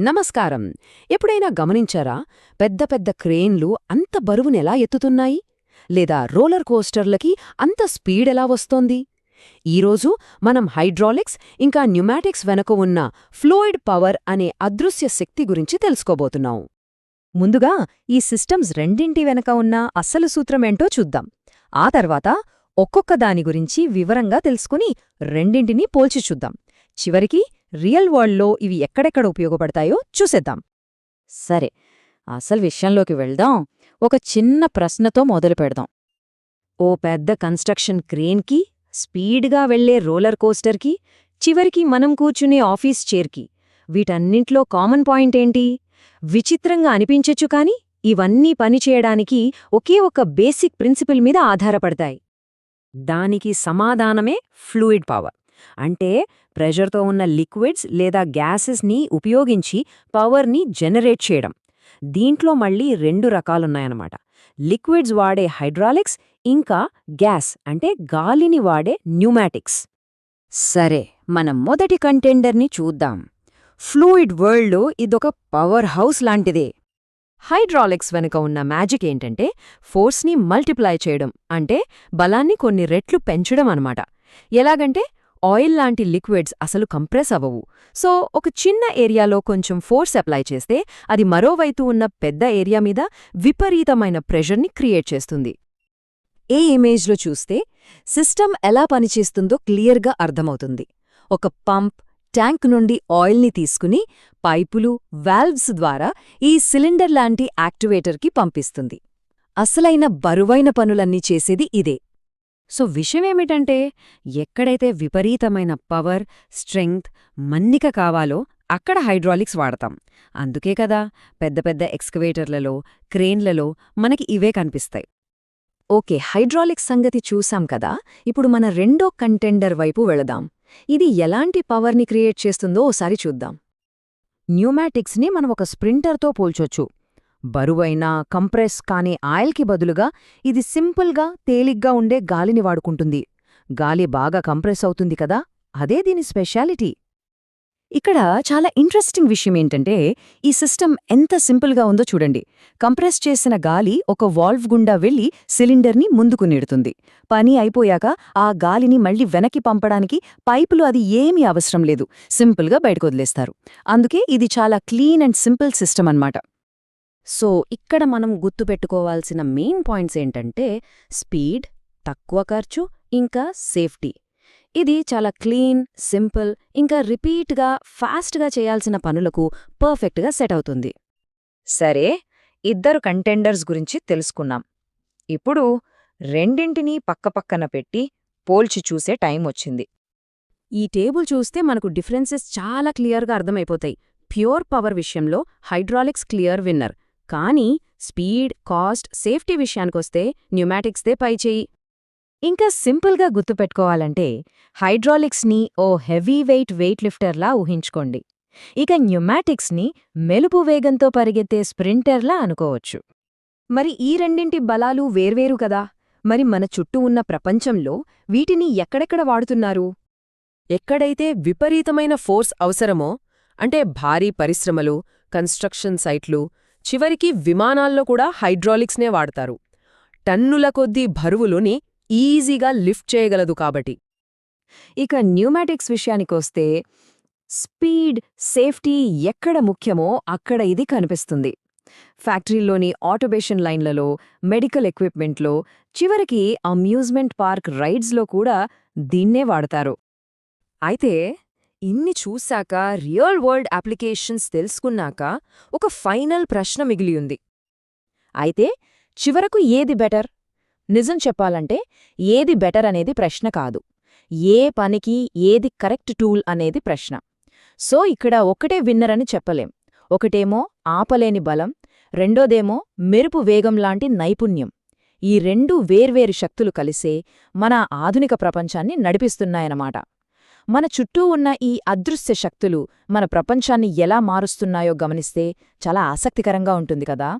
నమస్కారం. ఎప్పుడైనా గమనించారా, పెద్ద పెద్ద క్రేన్లు అంత బరువునెలా ఎత్తుతున్నాయి? లేదా రోలర్ కోస్టర్లకి అంత స్పీడెలా వస్తోంది? ఈరోజు మనం హైడ్రాలిక్స్ ఇంకా న్యూమాటిక్స్ వెనక ఉన్న ఫ్లూయిడ్ పవర్ అనే అదృశ్య శక్తి గురించి తెలుసుకోబోతున్నాం. ముందుగా ఈ సిస్టమ్స్ రెండింటి వెనక ఉన్న అసలు సూత్రమేంటో చూద్దాం. ఆ తర్వాత ఒక్కొక్క దాని గురించి వివరంగా తెలుసుకుని రెండింటినీ పోల్చి చూద్దాం. చివరికి రియల్ వరల్డ్లో ఇవి ఎక్కడెక్కడ ఉపయోగపడతాయో చూసేద్దాం. సరే, అసలు విషయంలోకి వెళ్దాం. ఒక చిన్న ప్రశ్నతో మొదలు పెడదాం. ఓ పెద్ద కన్స్ట్రక్షన్ క్రేన్కి, స్పీడ్గా వెళ్లే రోలర్ కోస్టర్కి, చివరికి మనం కూర్చునే ఆఫీస్ చైర్కి, వీటన్నింట్లో కామన్ పాయింట్ ఏంటి? విచిత్రంగా అనిపించొచ్చు కాని ఇవన్నీ పనిచేయడానికి ఒకే ఒక బేసిక్ ప్రిన్సిపల్ మీద ఆధారపడతాయి. దానికి సమాధానమే ఫ్లూయిడ్ పవర్. అంటే ప్రెషర్తో ఉన్న లిక్విడ్స్ లేదా గ్యాసెస్ని ఉపయోగించి పవర్ని జనరేట్ చేయడం. దీంట్లో మళ్ళీ రెండు రకాలున్నాయన్నమాట. లిక్విడ్స్ వాడే హైడ్రాలిక్స్, ఇంకా గ్యాస్ అంటే గాలిని వాడే న్యూమాటిక్స్. సరే, మనం మొదటి కంటెండర్ని చూద్దాం. ఫ్లూయిడ్ వరల్డ్లో ఇదొక పవర్ హౌస్ లాంటిదే. హైడ్రాలిక్స్ వెనుక ఉన్న మ్యాజిక్ ఏంటంటే ఫోర్స్ని మల్టిప్లై చేయడం, అంటే బలాన్ని కొన్ని రెట్లు పెంచడం అన్నమాట. ఎలాగంటే ఆయిల్ లాంటి లిక్విడ్స్ అసలు కంప్రెస్ అవ్వవు. సో ఒక చిన్న ఏరియాలో కొంచెం ఫోర్స్ అప్లై చేస్తే అది మరోవైపు ఉన్న పెద్ద ఏరియా మీద విపరీతమైన ప్రెషర్ని క్రియేట్ చేస్తుంది. ఏ ఇమేజ్లో చూస్తే సిస్టమ్ ఎలా పనిచేస్తుందో క్లియర్గా అర్థమవుతుంది. ఒక పంప్ ట్యాంక్ నుండి ఆయిల్ని తీసుకుని పైపులు, వాల్వ్స్ ద్వారా ఈ సిలిండర్ లాంటి యాక్టివేటర్కి పంపిస్తుంది. అసలైన బరువైన పనులన్నీ చేసేది ఇదే. సో విషయమేమిటంటే, ఎక్కడైతే విపరీతమైన పవర్, స్ట్రెంగ్త్, మన్నిక కావాలో అక్కడ హైడ్రాలిక్స్ వాడతాం. అందుకే కదా పెద్ద పెద్ద ఎక్స్కవేటర్లలో, క్రేన్లలో మనకి ఇవే కనిపిస్తాయి. ఓకే, హైడ్రాలిక్స్ సంగతి చూసాం కదా. ఇప్పుడు మన రెండో కంటెండర్ వైపు వెళదాం. ఇది ఎలాంటి పవర్ని క్రియేట్ చేస్తుందో ఓసారి చూద్దాం. న్యూమాటిక్స్ని మనం ఒక స్ప్రింటర్తో పోల్చొచ్చు. బరువైన, కంప్రెస్ కాని ఆయిల్కి బదులుగా ఇది సింపుల్గా, తేలిగ్గా ఉండే గాలిని వాడుకుంటుంది. గాలి బాగా కంప్రెస్ అవుతుంది కదా, అదే దీని స్పెషాలిటీ. ఇక్కడ చాలా ఇంట్రెస్టింగ్ విషయమేంటంటే, ఈ సిస్టమ్ ఎంత సింపుల్గా ఉందో చూడండి. కంప్రెస్ చేసిన గాలి ఒక వాల్వ్ గుండా వెళ్లి సిలిండర్ని ముందుకు నెడుతుంది. పని అయిపోయాక ఆ గాలిని మళ్లీ వెనక్కి పంపడానికి పైపులు అది ఏమీ అవసరం లేదు, సింపుల్గా బయటకొదిలేస్తారు. అందుకే ఇది చాలా క్లీన్ అండ్ సింపుల్ సిస్టమ్ అన్నమాట. సో ఇక్కడ మనం గుర్తుపెట్టుకోవాల్సిన మెయిన్ పాయింట్స్ ఏంటంటే స్పీడ్, తక్కువ ఖర్చు, ఇంకా సేఫ్టీ. ఇది చాలా క్లీన్, సింపుల్, ఇంకా రిపీట్గా, ఫాస్ట్గా చేయాల్సిన పనులకు పర్ఫెక్ట్గా సెట్ అవుతుంది. సరే, ఇద్దరు కంటెండర్స్ గురించి తెలుసుకున్నాం. ఇప్పుడు రెండింటినీ పక్కపక్కన పెట్టి పోల్చి చూసే టైం వచ్చింది. ఈ టేబుల్ చూస్తే మనకు డిఫరెన్సెస్ చాలా క్లియర్గా అర్థమైపోతాయి. ప్యూర్ పవర్ విషయంలో హైడ్రాలిక్స్ క్లియర్ విన్నర్. కానీ స్పీడ్, కాస్ట్, సేఫ్టీ విషయానికొస్తే న్యూమాటిక్స్దే పైచేయి. ఇంకా సింపుల్గా గుర్తుపెట్టుకోవాలంటే హైడ్రాలిక్స్ని ఓ హెవీ వెయిట్ లిఫ్టర్లా ఊహించుకోండి. ఇక న్యూమాటిక్స్ని మెలుపు వేగంతో పరిగెత్తే స్ప్రింటర్లా అనుకోవచ్చు. మరి ఈ రెండింటి బలాలు వేర్వేరు కదా. మరి మన చుట్టూ ఉన్న ప్రపంచంలో వీటిని ఎక్కడెక్కడ వాడుతున్నారు? ఎక్కడైతే విపరీతమైన ఫోర్స్ అవసరమో, అంటే భారీ పరిశ్రమలు, కన్స్ట్రక్షన్ సైట్లు, చివరికి విమానాల్లో కూడా హైడ్రాలిక్స్నే వాడతారు. టన్నుల కొద్దీ బరువులుని ఈజీగా లిఫ్ట్ చేయగలదు కాబట్టి. ఇక న్యూమాటిక్స్ విషయానికొస్తే స్పీడ్, సేఫ్టీ ఎక్కడ ముఖ్యమో అక్కడ ఇది కనిపిస్తుంది. ఫ్యాక్టరీలోని ఆటోమేషన్ లైన్లలో, మెడికల్ ఎక్విప్మెంట్లో, చివరికి అమ్యూజ్మెంట్ పార్క్ రైడ్స్లో కూడా దీన్నే వాడతారు. అయితే ఇన్ని చూశాక, రియల్ వరల్డ్ అప్లికేషన్స్ తెలుసుకున్నాక ఒక ఫైనల్ ప్రశ్న మిగిలియుంది. అయితే చివరకు ఏది బెటర్? నిజం చెప్పాలంటే ఏది బెటర్ అనేది ప్రశ్న కాదు, ఏ పనికి ఏది కరెక్ట్ టూల్ అనేది ప్రశ్న. సో ఇక్కడ ఒకటే విన్నర్ అని చెప్పలేం. ఒకటేమో ఆపలేని బలం, రెండోదేమో మెరుపు వేగం లాంటి నైపుణ్యం. ఈ రెండు వేర్వేరు శక్తులు కలిసే మన ఆధునిక ప్రపంచాన్ని నడిపిస్తున్నాయన్నమాట. మన చుట్టూ ఉన్న ఈ అదృశ్య శక్తులు మన ప్రపంచాన్ని ఎలా మారుస్తున్నాయో గమనిస్తే చాలా ఆసక్తికరంగా ఉంటుంది కదా.